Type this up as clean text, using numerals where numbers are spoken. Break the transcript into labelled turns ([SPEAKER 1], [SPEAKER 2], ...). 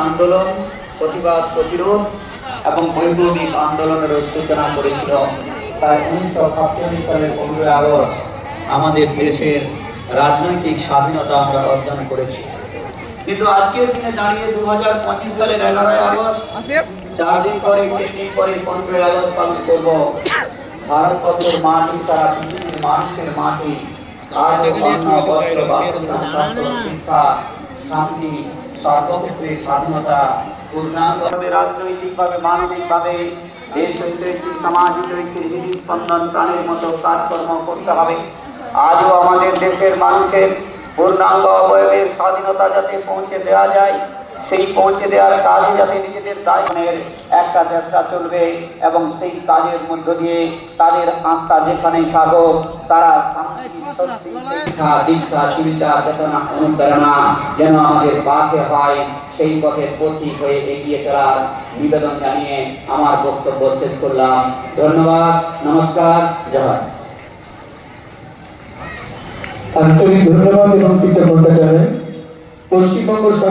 [SPEAKER 1] আন্দোলন, প্রতিবাদ, প্রতিরোধ এবং বৈপ্লবিক আন্দোলনের সূচনা করেছিল। তাই 1947 সালের 15 আগস্ট আমাদের দেশের রাজনৈতিক স্বাধীনতা আমরা অর্জন করেছি। কিন্তু আজকের দিনে দাঁড়িয়ে 2025 সালের 11 আগস্ট 4 দিন পরে 15 আগস্ট পালন করব। ভারতবর্ষের মাটি তারা পৃথিবীর মানুষের মাটি। আর শিক্ষা, শান্তি, সর্বক্ষেত্রে স্বাধীনতা, পূর্ণাঙ্গভাবে রাজনৈতিকভাবে, মানবিকভাবে দেশ ঐক্য, সামাজিক ঐক্যের হৃদস্পন্দন প্রাণের মতো কাজকর্ম করতে হবে। আজও আমাদের দেশের মানুষের পূর্ণাঙ্গ অবয়বের স্বাধীনতা যাতে পৌঁছে দেওয়া যায়, সেই পৌঁছে দেওয়ার কাজে যাতে নিজেদের দায়িত্বের একটা চেষ্টা চলবে এবং সেই কাজের মধ্য দিয়ে তাদের আত্মা যেখানেই থাকুক তারা দীক্ষা, চিন্তা, চেতনা, অনুপ্রেরণা যেন আমাদের পাশে হয়, সেই পথের পথিক হয়ে এগিয়ে চলার নিবেদন জানিয়ে আমার বক্তব্য শেষ করলাম। ধন্যবাদ, নমস্কার, জয়।
[SPEAKER 2] আন্তরিক ধন্যবাদ এবং কৃতজ্ঞতা জানাই পশ্চিমবঙ্গ